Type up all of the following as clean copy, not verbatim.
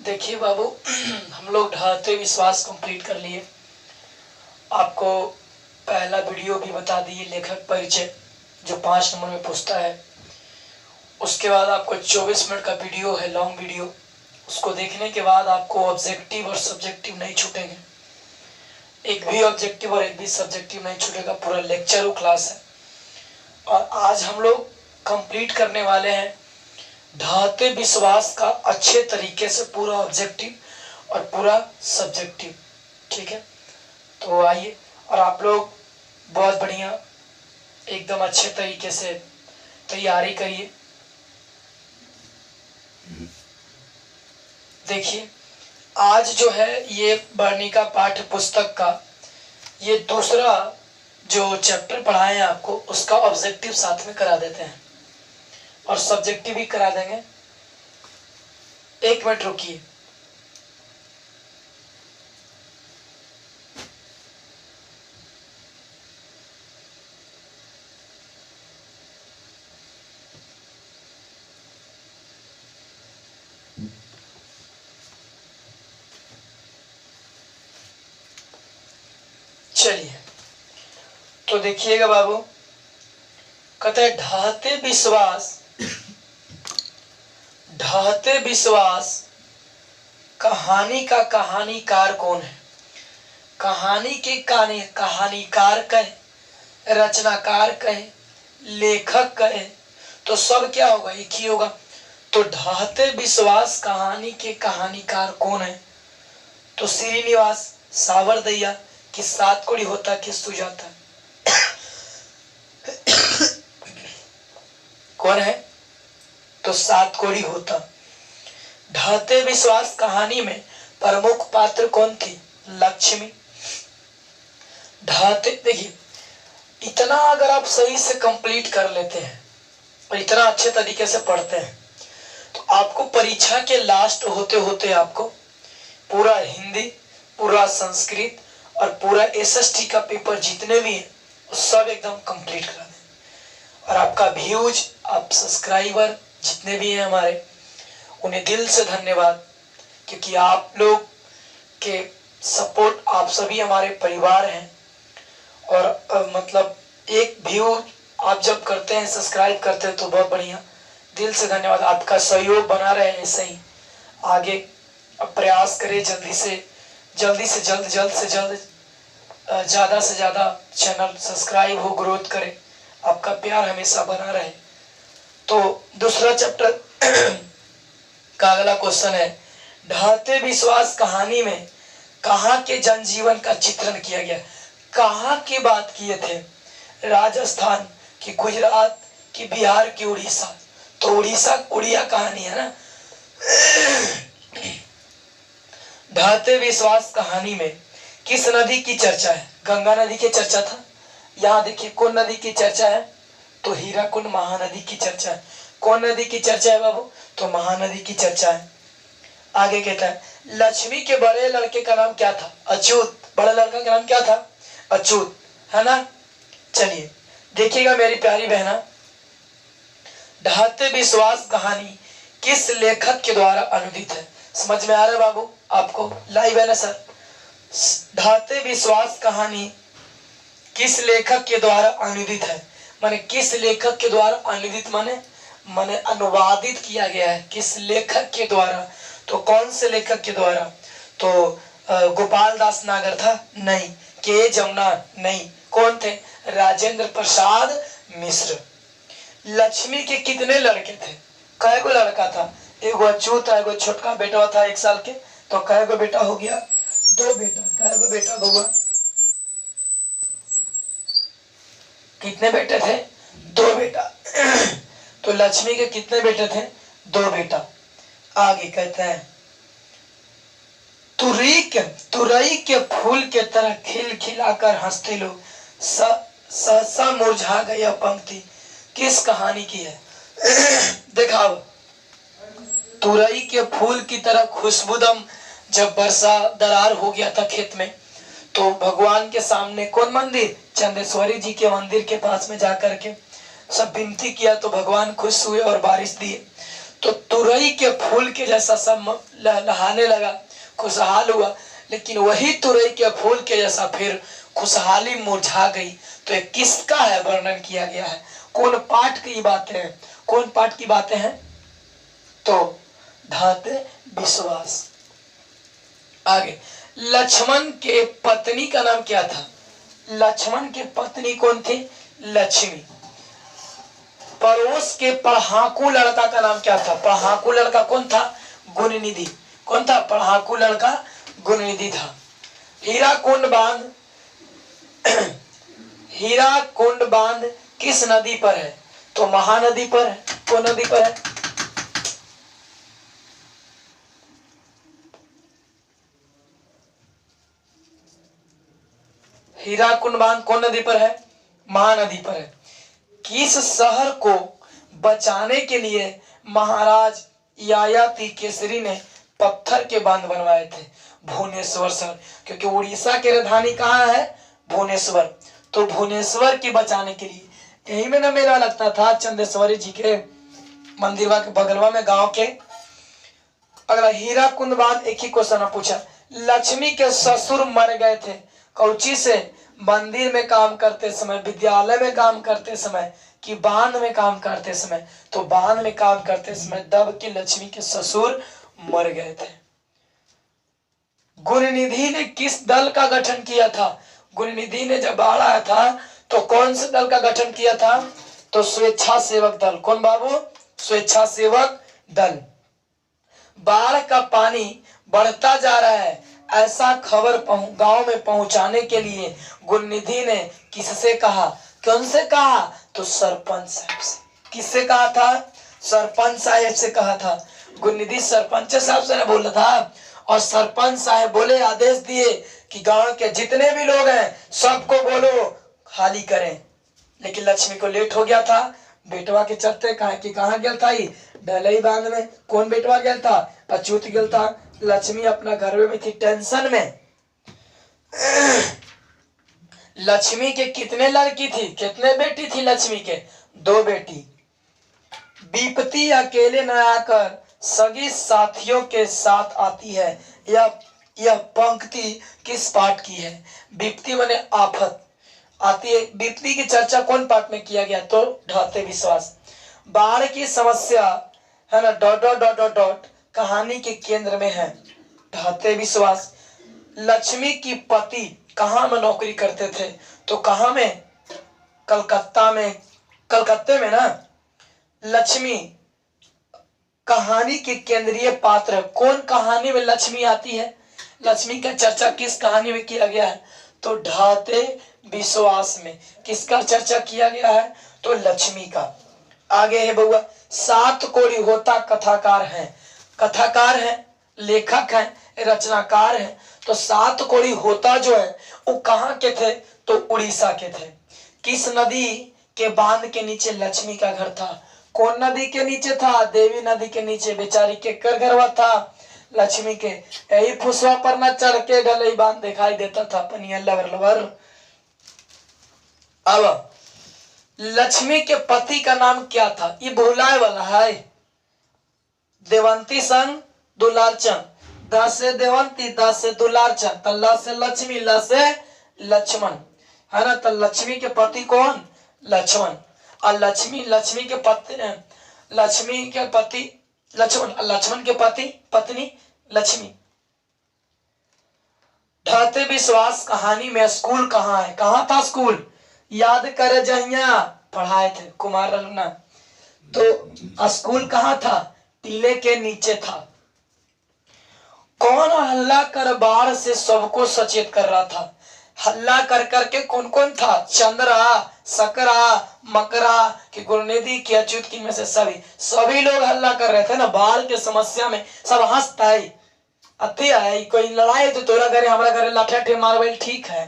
देखिए बाबू, हम लोग ढाते विश्वास कंप्लीट कर लिए। आपको पहला वीडियो भी बता दिए, लेखक परिचय, जो 5 नंबर में पूछता है। उसके बाद आपको 24 मिनट का वीडियो है, लॉन्ग वीडियो। उसको देखने के बाद आपको ऑब्जेक्टिव और सब्जेक्टिव नहीं छूटेंगे। एक भी ऑब्जेक्टिव और एक भी सब्जेक्टिव नहीं छूटेगा। पूरा लेक्चर क्लास है। और आज हम लोग कंप्लीट करने वाले हैं ढाते विश्वास का अच्छे तरीके से, पूरा ऑब्जेक्टिव और पूरा सब्जेक्टिव। ठीक है, तो आइए। और आप लोग बहुत बढ़िया एकदम अच्छे तरीके से तैयारी करिए। देखिए, आज जो है ये वर्णिका पाठ्य पुस्तक का ये दूसरा जो चैप्टर पढ़ाए हैं आपको, उसका ऑब्जेक्टिव साथ में करा देते हैं और सब्जेक्टिव भी करा देंगे। 1 मिनट रुकिए। चलिए, तो देखिएगा बाबू, कहते हैं ढाते विश्वास कहानी का कहानीकार कौन है। कहानी के कहानीकार कहे, रचनाकार कहे, लेखक कहे, तो सब क्या होगा, एक ही होगा। तो ढाते विश्वास कहानी के कहानीकार कौन है। तो श्रीनिवास सावरदैया कि सात कोड़ी होता कि सुजाता कौन है, तो सात कोड़ी होता। ढाते विश्वास कहानी में प्रमुख पात्र कौन थी, लक्ष्मी। ढाते, देखिए, इतना अगर आप सही से कंप्लीट कर लेते हैं और इतना अच्छे तरीके से पढ़ते हैं तो आपको परीक्षा के लास्ट होते होते आपको पूरा हिंदी, पूरा संस्कृत और पूरा एसएसटी का पेपर जितने भी हैं सब एकदम कंप्लीट करा दें। और आपका व्यूज, आप सब्सक्राइबर जितने भी हैं हमारे, उन्हें दिल से धन्यवाद, क्योंकि आप लोग के सपोर्ट, आप सभी हमारे परिवार हैं। और मतलब एक व्यू आप जब करते हैं, सब्सक्राइब करते हैं, तो बहुत बढ़िया, दिल से धन्यवाद। आपका सहयोग बना रहे ऐसे ही आगे। अब प्रयास करें जल्द से जल्द ज़्यादा से ज़्यादा चैनल सब्सक्राइब हो, ग्रोथ करे, आपका प्यार हमेशा बना रहे। तो दूसरा चैप्टर का अगला क्वेश्चन है, ढाते विश्वास कहानी में कहाँ के जनजीवन का चित्रण किया गया। कहाँ की बात किए थे, राजस्थान की, गुजरात की, बिहार की, उड़ीसा। तो उड़िया कहानी है ना। ढाते विश्वास कहानी में किस नदी की चर्चा है, गंगा नदी की चर्चा था। यहाँ देखिए कौन नदी की चर्चा है, तो हीराकुंड महानदी की चर्चा है। कौन नदी की चर्चा है बाबू, तो महानदी की चर्चा है। आगे कहता है, लक्ष्मी के बड़े लड़के का नाम क्या था, अच्युत। बड़े लड़का का नाम क्या था, अच्युत, है ना। चलिए देखिएगा मेरी प्यारी बहना, ढाते विश्वास कहानी किस लेखक के द्वारा अनुदित है। समझ में आ रहा है बाबू आपको, लाइव है ना सर। ढाते विश्वास कहानी किस लेखक के द्वारा अनुदित है, माने किस लेखक के द्वारा अनुदित, माने अनुवादित किया गया है, किस लेखक के द्वारा। तो कौन से लेखक के द्वारा, तो गोपाल दास नागर था, नहीं। के जमुना, नहीं। कौन थे, राजेंद्र प्रसाद मिश्र। लक्ष्मी के कितने लड़के थे, कै गो लड़का था, एगो अच्युत था, एगो छोटका बेटा था 1 साल के, तो कै गो बेटा हो गया, 2 बेटा। कै गो बेटा होगा, कितने बेटे थे, 2 बेटा। तो लक्ष्मी के कितने बेटे थे, 2 बेटा। आगे कहते हैं, तुरई के फूल के तरह खिल खिलाकर हंसते लोग सहसा मुरझा गया पंक्ति किस कहानी की है। दिखाओ, तुरई के फूल की तरह खुशबूदम जब वर्षा दरार हो गया था खेत में, तो भगवान के सामने कौन मंदिर, चंदेश्वरी जी के मंदिर के पास में जाकर के सब विनती किया, तो भगवान खुश हुए और बारिश दिए। तो तुरई के फूल के जैसा सब लहलहाने लगा, खुशहाल हुआ। लेकिन वही तुरई के फूल के जैसा फिर खुशहाली मुरझा गई। तो ये किसका है वर्णन किया गया है, कौन पाठ की बातें हैं, कौन पाठ की बातें हैं? तो धाते विश्वास। आगे, लक्ष्मण के पत्नी का नाम क्या था? लक्ष्मण की पत्नी कौन थी? लक्ष्मी। पड़ोस के पढ़ाकू लड़का का नाम क्या था? पढ़ाकू लड़का कौन था? गुणनिधि। कौन था? पढ़ाकू लड़का गुणनिधि था। हीरा कुंड बांध हीरा कुंड बांध किस नदी पर है? तो महानदी पर है। कौन नदी पर है? हीरा कुंड बांध कौन नदी पर है? महानदी पर है। किस शहर को बचाने के लिए महाराज ययाति केसरी ने पत्थर के बांध बनवाए थे? भुवनेश्वर शहर, क्योंकि उड़ीसा की राजधानी कहाँ है? भुवनेश्वर। तो भुवनेश्वर की बचाने के लिए यही में ना मेला लगता था चंदेश्वरी जी के मंदिरवा के बगलवा में गांव के। अगला, हीरा कुंड बांध एक ही क्वेश्चन पूछा। लक्ष्मी के ससुर मर गए थे कौची से? मंदिर में काम करते समय, विद्यालय में काम करते समय, कि बांध में काम करते समय? तो बांध में काम करते समय दब के लक्ष्मी के ससुर मर गए थे। गुणनिधि ने किस दल का गठन किया था? गुणनिधि ने जब बाढ़ आया था तो कौन से दल का गठन किया था? तो स्वेच्छा सेवक दल। कौन बाबू? स्वेच्छा सेवक दल। बाढ़ का पानी बढ़ता जा रहा है ऐसा खबर गांव में पहुंचाने के लिए गुणनिधि ने किससे कहा? कौन से कहा? तो सरपंच साहब से। किससे कहा था? सरपंच साहब से कहा था। गुणनिधि सरपंच साहब से ने बोला था, और सरपंच साहब बोले, आदेश दिए कि गांव के जितने भी लोग हैं सबको बोलो खाली करें। लेकिन लक्ष्मी को लेट हो गया था बेटवा के चलते। कहाँ गया था? ढलई बांध में। कौन बेटवा गया था? अच्युत गया था। लक्ष्मी अपना घर में थी टेंशन में। लक्ष्मी के कितने लड़की थी? कितने बेटी थी लक्ष्मी के? 2 बेटी। विपत्ति अकेले न आकर सगी साथियों के साथ आती है। यह पंक्ति किस पाठ की है? विपत्ति माने आफत आती है। विपत्ति की चर्चा कौन पाठ में किया गया? तो ढाते विश्वास। बाढ़ की समस्या है ना dot dot dot dot dot कहानी के केंद्र में है। ढाते विश्वास। लक्ष्मी की पति कहाँ में नौकरी करते थे? तो कहाँ में? कलकत्ता में। कलकत्ते में ना। लक्ष्मी कहानी के केंद्रीय पात्र। कौन कहानी में लक्ष्मी आती है? लक्ष्मी का चर्चा किस कहानी में किया गया है? तो ढाते विश्वास में। किसका चर्चा किया गया है? तो लक्ष्मी का। आगे है बउआ, 7 कोड़ी होता कथाकार है। कथाकार है, लेखक है, रचनाकार है। तो 7 कोड़ी होता जो है वो कहाँ के थे? तो उड़ीसा के थे। किस नदी के बांध के नीचे लक्ष्मी का घर था? कौन नदी के नीचे था? देवी नदी के नीचे। बेचारी के कर घरवा था लक्ष्मी के। यही फुसवा पर न चढ़ के ढलई बांध दिखाई देता था पनिया लवर लवर। अब लक्ष्मी के पति का नाम क्या था? ये भुलाए वाला है। देवंती संग दुलारचंद। द से देवंती, द से दुलारचंद, तल्ला से लक्ष्मी, ल से लक्ष्मण, है ना। तो लक्ष्मी के पति कौन? लक्ष्मण। और लक्ष्मी के पति लक्ष्मण, लक्ष्मण के पति पत्नी लक्ष्मी। ढाते विश्वास कहानी में स्कूल कहाँ है? कहाँ था स्कूल? याद कर जहिया पढ़ाए थे कुमार रलुना। तो स्कूल कहाँ था? टीले के नीचे था। कौन हल्ला कर बाढ़ से सबको सचेत कर रहा था? हल्ला कर करके कौन कौन था? चंद्रा, सकरा, मकरा, कि गुरुनिधि की, अच्युत की, में से सभी लोग हल्ला कर रहे थे ना बाढ़ के समस्या में। सब हंसता है, अति है। कोई लड़ाई तो तोरा घरे हमारा घरे लाठा ठे मारबल, ठीक है।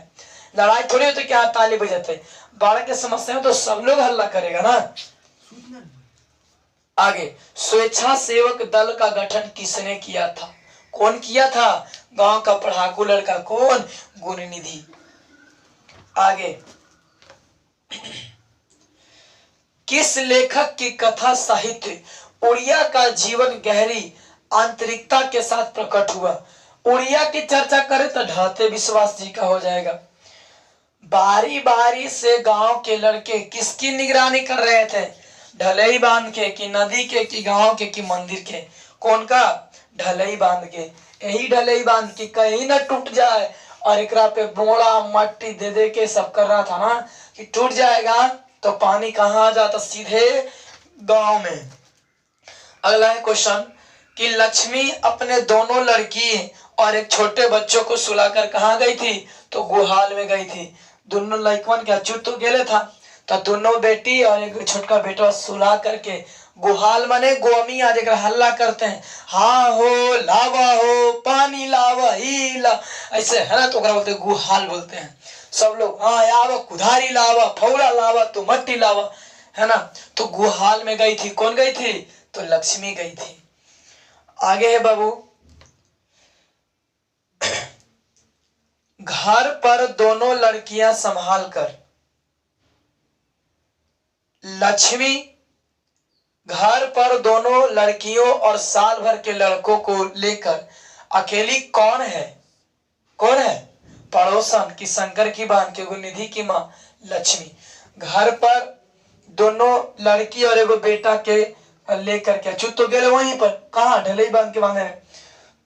लड़ाई थोड़ी होती क्या ताली बजाते? बाढ़ के समस्या में तो सब लोग हल्ला करेगा ना। आगे, स्वेच्छा सेवक दल का गठन किसने किया था? कौन किया था? गांव का पढ़ाकू लड़का। कौन? गुणनिधि। आगे, किस लेखक की कथा साहित्य उड़िया का जीवन गहरी आंतरिकता के साथ प्रकट हुआ। उड़िया की चर्चा करें तो ढाते विश्वास जी का हो जाएगा। बारी बारी से गांव के लड़के किसकी निगरानी कर रहे थे? ढलई बांध के, कि नदी के, कि गांव के, कि मंदिर के? कौन का? ढलई बांध के। यही ढलई बांध के कहीं ना टूट जाए, और एकरा पे बोड़ा मट्टी दे दे के सब कर रहा था ना, कि टूट जाएगा तो पानी कहाँ आ जाता? सीधे गांव में। अगला है क्वेश्चन कि लक्ष्मी अपने दोनों लड़की और एक छोटे बच्चों को सुलाकर कहाँ गई थी? तो गुहाल में गई थी। दोनों लड़कन के अचूत तो गेले था, तो दोनों बेटी और एक छोटका बेटा सुला करके गुहाल माने गोमी आज एक हल्ला करते हैं, हाँ हो लावा हो पानी लावा ही ला, ऐसे है ना, तो बोलते गुहाल बोलते हैं सब लोग। हाँ यावा कुधारी लावा, फौरा लावा, तो मट्टी लावा, है ना। तो गुहाल में गई थी। कौन गई थी? तो लक्ष्मी गई थी। आगे है बाबू, घर पर दोनों लड़कियां संभाल कर। लक्ष्मी घर पर दोनों लड़कियों और साल भर के लड़कों को लेकर अकेली कौन है? कौन है? पड़ोसन की शंकर की बहन के निधि की माँ लक्ष्मी। घर पर दोनों लड़की और एगो बेटा के लेकर के चुप तो गए वहीं पर, कहा? ढलई बांध के बांधे में।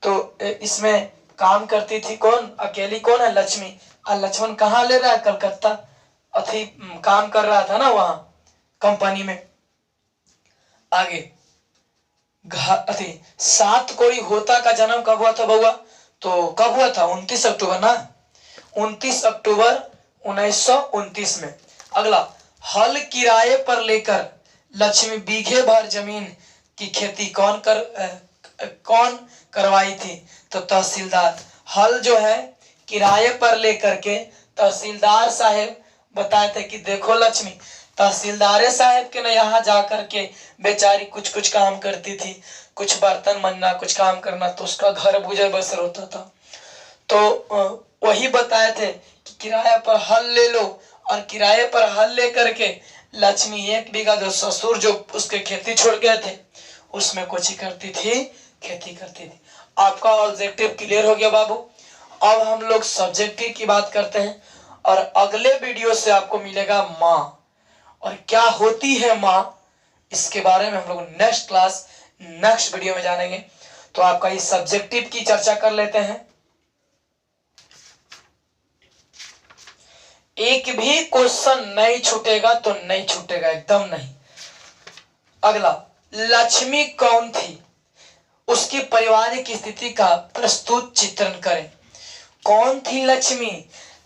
तो इसमें काम करती थी कौन? अकेली कौन है? लक्ष्मी। और लक्ष्मण कहाँ ले रहा है? कलकत्ता अथी काम कर रहा था ना वहां कंपनी में। आगे अथी 7 कोई होता का जन्म कब हुआ था बउआ? तो कब हुआ था? 29 अक्टूबर ना, 29 अक्टूबर 1929 में। अगला, हल किराए पर लेकर लक्ष्मी बीघे भर जमीन की खेती कौन करवाई थी? तो तहसीलदार। हल जो है किराए पर लेकर के तहसीलदार साहेब बताए थे कि देखो लक्ष्मी, तहसीलदार साहब के ना यहाँ जा करके बेचारी कुछ कुछ काम करती थी, कुछ बर्तन मजना, कुछ काम करना, तो उसका घर गुजर बसर होता था। तो वही बताए थे कि किराए पर हल ले लो, और किराए पर हल ले करके लक्ष्मी 1 बीघा जो ससुर जो उसके खेती छोड़ गए थे उसमें कुछ ही करती थी, खेती करती थी। आपका ऑब्जेक्टिव क्लियर हो गया बाबू। अब हम लोग सब्जेक्टिव की बात करते हैं, और अगले वीडियो से आपको मिलेगा माँ, और क्या होती है माँ, इसके बारे में हम लोग नेक्स्ट क्लास नेक्स्ट वीडियो में जानेंगे। तो आपका इस सब्जेक्टिव की चर्चा कर लेते हैं। एक भी क्वेश्चन नहीं छूटेगा तो नहीं छूटेगा, एकदम नहीं। अगला, लक्ष्मी कौन थी? उसकी पारिवारिक स्थिति का प्रस्तुत चित्रण करें। कौन थी लक्ष्मी?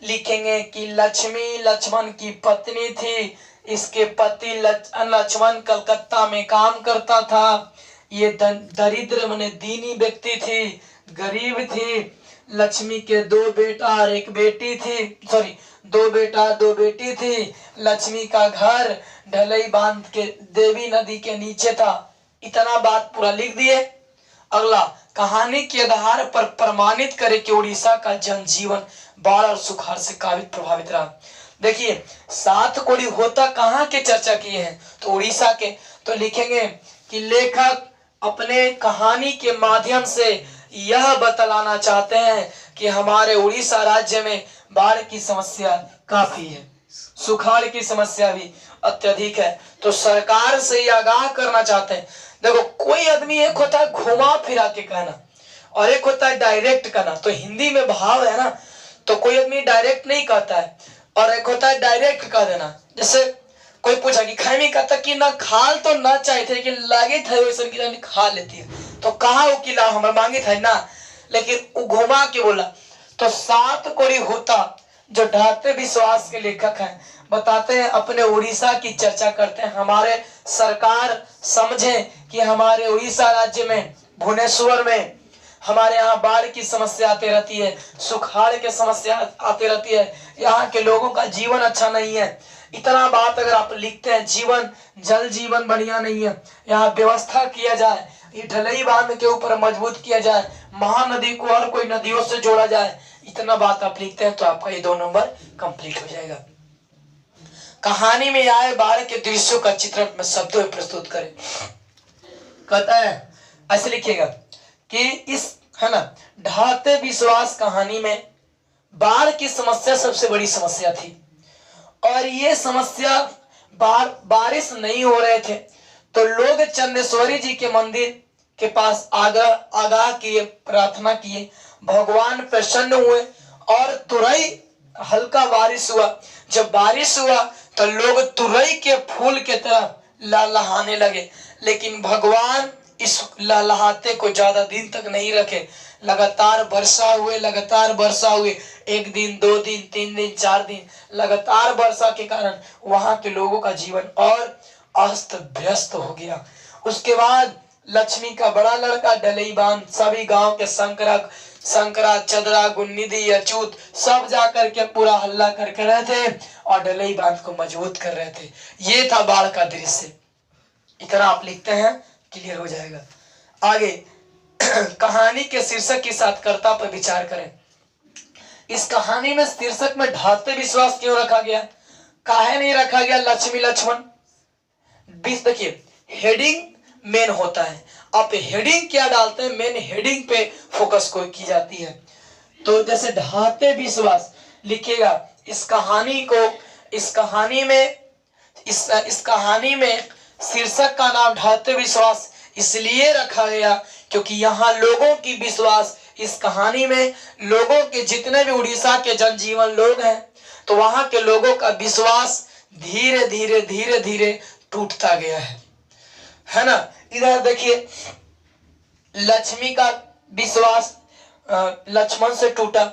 लिखेंगे कि लक्ष्मी लक्ष्मण की पत्नी थी। इसके पति लक्ष्मण कलकत्ता में काम करता था। ये दरिद्र माने दीनी व्यक्ति थी, गरीब थी। लक्ष्मी के 2 बेटा और 1 बेटी थी, सॉरी 2 बेटा 2 बेटी थी। लक्ष्मी का घर ढलई बांध के देवी नदी के नीचे था। इतना बात पूरा लिख दिए। अगला, कहानी के आधार पर प्रमाणित करे कि उड़ीसा का जनजीवन बाढ़ और सुखाड़ से काफी प्रभावित रहा। देखिए 7 कोड़ी होता कहाँ के चर्चा किए हैं? तो उड़ीसा के। तो लिखेंगे कि लेखक अपने कहानी के माध्यम से यह बतलाना चाहते हैं कि हमारे उड़ीसा राज्य में बाढ़ की समस्या काफी है, सुखाड़ की समस्या भी अत्यधिक है। तो सरकार से ये आगाह करना चाहते हैं। देखो कोई आदमी, एक होता है घुमा फिरा के कहना और एक होता है डायरेक्ट कहना। तो हिंदी में भाव है ना, तो कोई आदमी डायरेक्ट नहीं कहता है, और एक होता है डायरेक्ट कह देना। जैसे कोई पूछा कि खाई कहता कि ना खाल तो ना चाहे थे, लेकिन लागे थे वैसे की खा लेती है, तो कहा वो किला हमारे मांगे थे ना, लेकिन वो घुमा के बोला। तो 7 कोड़ी होता जो ढाते विश्वास के लेखक हैं, बताते हैं अपने उड़ीसा की चर्चा करते हैं। हमारे सरकार समझे कि हमारे उड़ीसा राज्य में भुवनेश्वर में हमारे यहाँ बाढ़ की समस्या आती रहती है, सुखाड़ की समस्या आती रहती है, यहाँ के लोगों का जीवन अच्छा नहीं है। इतना बात अगर आप लिखते हैं, जीवन जल जीवन बढ़िया नहीं है, यहाँ व्यवस्था किया जाए, ये ढलई बांध के ऊपर मजबूत किया जाए, महानदी को और कोई नदियों से जोड़ा जाए, इतना बात आप लिखते हैं तो आपका ये 2 नंबर कंप्लीट हो जाएगा। कहानी में आए बाढ़ के दृश्यों का चित्रण में शब्दों में प्रस्तुत करें। कहता है ऐसे लिखिएगा कि इस है ना ढाते विश्वास कहानी में बाढ़ की समस्या सबसे बड़ी समस्या थी। और ये समस्या बारिश नहीं हो रहे थे तो लोग चंदेश्वरी जी के मंदिर के पास आगाह किए, प्रार्थना किए, भगवान प्रसन्न हुए और तुरई हल्का बारिश हुआ। जब बारिश हुआ तो लोग तुरई के फूल के तरह लहलहाने लगे, लेकिन भगवान इस लहलहाते को ज्यादा दिन तक नहीं रखे। लगातार वर्षा हुए, लगातार वर्षा हुए, 1 दिन 2 दिन 3 दिन 4 दिन लगातार वर्षा के कारण वहां के लोगों का जीवन और अस्त व्यस्त हो गया। उसके बाद लक्ष्मी का बड़ा लड़का डलई बांध सभी गांव के संकरा चदरा गुन्निदी अचूत सब जाकर के पूरा हल्ला करके रहे थे और डलई बांध को मजबूत कर रहे थे। ये था बाढ़ का दृश्य। इतना आप लिखते हैं, क्लियर हो जाएगा। आगे कहानी के शीर्षक की सार्थकता पर विचार करें। इस कहानी में शीर्षक में ढाते विश्वास क्यों रखा गया, काहे नहीं रखा गया लक्ष्मी लक्ष्मण? देखिए हेडिंग मेन होता है, आप हेडिंग क्या डालते हैं, मेन हेडिंग पे फोकस को की जाती है। तो जैसे ढाते विश्वास लिखिएगा। इस कहानी में शीर्षक का नाम ढाते विश्वास इसलिए रखा गया क्योंकि यहाँ लोगों की विश्वास, इस कहानी में लोगों के जितने भी उड़ीसा के जनजीवन लोग हैं तो वहां के लोगों का विश्वास धीरे धीरे टूटता गया है ना। इधर देखिए लक्ष्मी का विश्वास लक्ष्मण से टूटा,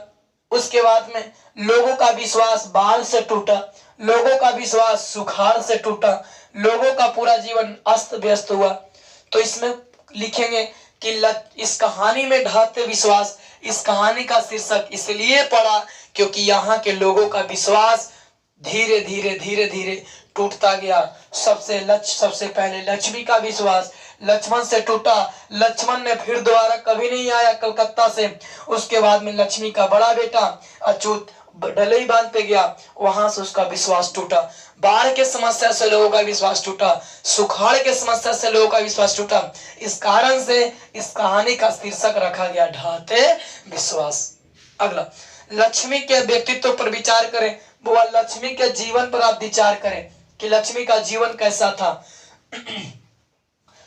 उसके बाद में लोगों का विश्वास बाढ़ से टूटा, लोगों का विश्वास सुखाड़ से टूटा, लोगों का पूरा जीवन अस्त व्यस्त हुआ। तो इसमें लिखेंगे कि इस कहानी में ढाते विश्वास, इस कहानी का शीर्षक इसलिए पड़ा क्योंकि यहाँ के लोगों का विश्वास धीरे धीरे टूटता गया। सबसे पहले लक्ष्मी का विश्वास लक्ष्मण से टूटा। लक्ष्मण ने फिर दोबारा कभी नहीं आया कलकत्ता से। उसके बाद में लक्ष्मी का बड़ा बेटा अच्युत डलई बांध पे गया, वहां से उसका विश्वास टूटा। बाढ़ के समस्या से लोगों का विश्वास टूटा, सुखाड़ के समस्या से लोगों का विश्वास टूटा। इस कारण से इस कहानी का शीर्षक रखा गया ढाते विश्वास। अगला लक्ष्मी के व्यक्तित्व पर विचार करें। बुआ लक्ष्मी के जीवन पर आप विचार करें कि लक्ष्मी का जीवन कैसा था।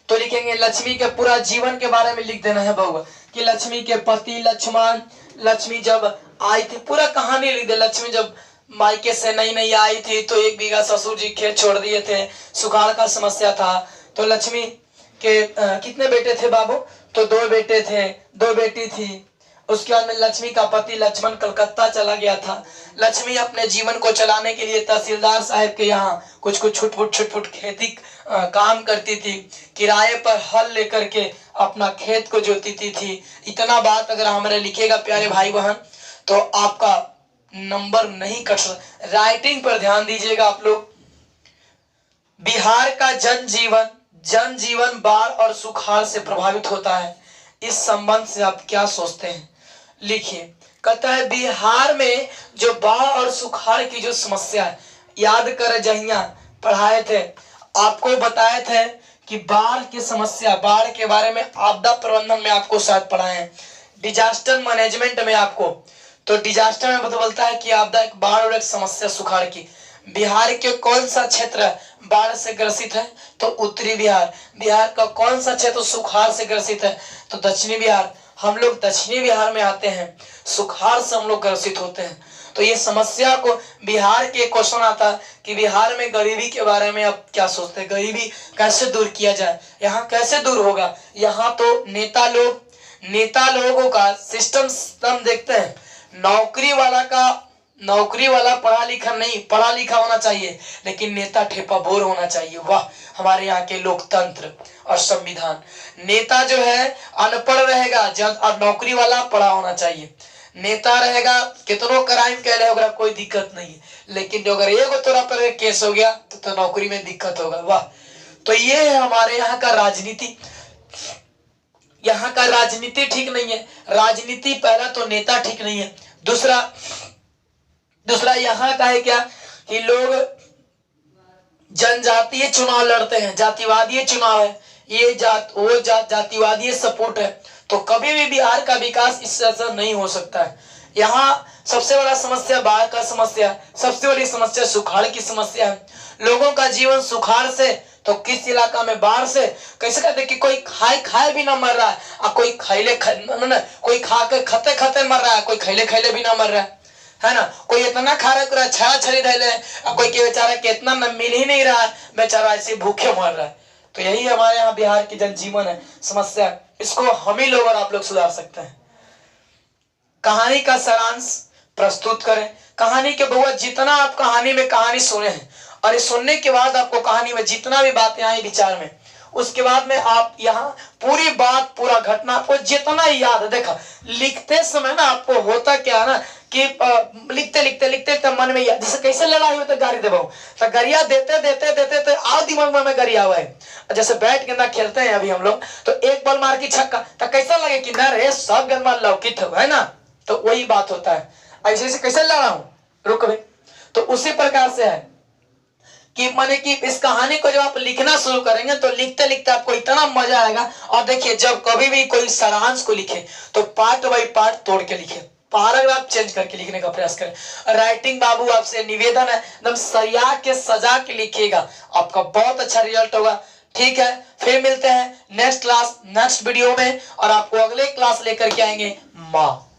तो लिखेंगे लक्ष्मी के पूरा जीवन के बारे में लिख देना है बउआ कि लक्ष्मी के पति लक्ष्मण, लक्ष्मी जब आई थी पूरा कहानी लिख दे। लक्ष्मी जब मायके से नई आई थी तो 1 बीघा ससुर जी खेत छोड़ दिए थे, सुखाड़ का समस्या था। तो लक्ष्मी के कितने बेटे थे बाबू? तो 2 बेटे थे, 2 बेटी थी। उसके बाद में लक्ष्मी का पति लक्ष्मण कलकत्ता चला गया था। लक्ष्मी अपने जीवन को चलाने के लिए तहसीलदार साहब के यहाँ कुछ छुटपुट खेती काम करती थी, किराए पर हल लेकर के अपना खेत को जोतती थी। इतना बात अगर हमारे लिखेगा प्यारे भाई बहन तो आपका नंबर नहीं कट सकता। राइटिंग पर ध्यान दीजिएगा आप लोग। बिहार का जनजीवन बाढ़ और सुखाड़ से प्रभावित होता है। इस संबंध से आप क्या सोचते हैं? लिखिए। कहता है बिहार में जो बाढ़ और सुखाड़ की जो समस्या है, याद कर जहिया पढ़ाए थे आपको बताए थे कि बाढ़ की समस्या, बाढ़ के बारे में आपदा प्रबंधन में आपको शायद पढ़ाए हैं, डिजास्टर मैनेजमेंट में आपको। तो डिजास्टर में बोलता है कि आपदा एक बाढ़ और एक समस्या सुखाड़ की। बिहार के कौन सा क्षेत्र बाढ़ से ग्रसित है? तो उत्तरी बिहार। बिहार का कौन सा क्षेत्र सुखाड़ से ग्रसित है? तो दक्षिणी बिहार। हम लोग दक्षिणी बिहार में आते हैं, सुखाड़ से हम लोग ग्रसित होते हैं। तो ये समस्या को बिहार के क्वेश्चन आता है कि बिहार में गरीबी के बारे में आप क्या सोचते हैं, गरीबी कैसे दूर किया जाए, यहाँ कैसे दूर होगा? यहाँ तो नेता लोगों का सिस्टम हम देखते हैं। नौकरी वाला पढ़ा लिखा होना चाहिए, लेकिन नेता ठेपा बोर होना चाहिए। वाह हमारे यहाँ के लोकतंत्र और संविधान। नेता जो है अनपढ़ रहेगा जब, और नौकरी वाला पढ़ा होना चाहिए। नेता रहेगा कितनों क्राइम कह होगा कोई दिक्कत नहीं, लेकिन जो अगर एगो तोरा पर केस हो गया तो नौकरी में दिक्कत होगा। वाह। तो ये है हमारे यहाँ का राजनीति। यहाँ का राजनीति ठीक नहीं है। राजनीति पहला तो नेता ठीक नहीं है, दूसरा यहाँ का है क्या कि लोग जनजातीय चुनाव लड़ते हैं, जातिवादी चुनाव है। ये जात वो जात, जातिवादी सपोर्ट है, तो कभी भी बिहार का विकास इस तरह से नहीं हो सकता है। यहाँ सबसे बड़ा समस्या बाढ़ का समस्या, सबसे बड़ी समस्या सुखाड़ की समस्या है। लोगों का जीवन सुखाड़ से तो किस इलाका में बाढ़ से, कैसे कहते कि कोई खाए खाए भी ना मर रहा है, और कोई खैले कोई खा के खते खते मर रहा है, कोई खैले खैले भी ना मर रहा है ना। कोई इतना खा रहा है छड़ा छड़ी धैले, और कोई के बेचारा के इतना मिल ही नहीं रहा है, बेचारा ऐसे भूखे मर रहा है। तो यही हमारे यहाँ बिहार की जनजीवन है, समस्या। इसको हम ही लोग और आप लोग सुधार सकते हैं। कहानी का सारांश प्रस्तुत करें। कहानी के बहुत जितना आप कहानी में कहानी सुने हैं, और इस सुनने के बाद आपको कहानी में जितना भी बातें आई विचार में, उसके बाद में आप यहाँ पूरी बात पूरा घटना आपको जितना याद है, देखा लिखते समय ना आपको होता क्या है ना कि लिखते लिखते लिखते तो मन में याद, जैसे कैसे लड़ाई हो तो गाड़ी देबो, तो गरिया देते देते देते तो आओ दिमाग में गरिया हुआ है। जैसे बैट गेंदा खेलते हैं अभी हम लोग, तो एक बॉल मार की छक्का, तो कैसा लगे कि ना रे सब गेंद मार लौकित है ना। तो वही बात होता है, ऐसे ऐसे कैसे लड़ा हूं रुक भाई। तो उसी प्रकार से है कि माने कि इस कहानी को जब आप लिखना शुरू करेंगे तो लिखते लिखते आपको इतना मजा आएगा। और देखिए जब कभी भी कोई सारांश को लिखे तो पार्ट बाई पार्ट तोड़ के लिखे, पैराग्राफ चेंज करके लिखने का प्रयास करें। राइटिंग बाबू आपसे निवेदन है एकदम सरिया के सजा के लिखिएगा, आपका बहुत अच्छा रिजल्ट होगा। ठीक है, फिर मिलते हैं नेक्स्ट क्लास नेक्स्ट वीडियो में, और आपको अगले क्लास लेकर के आएंगे माँ।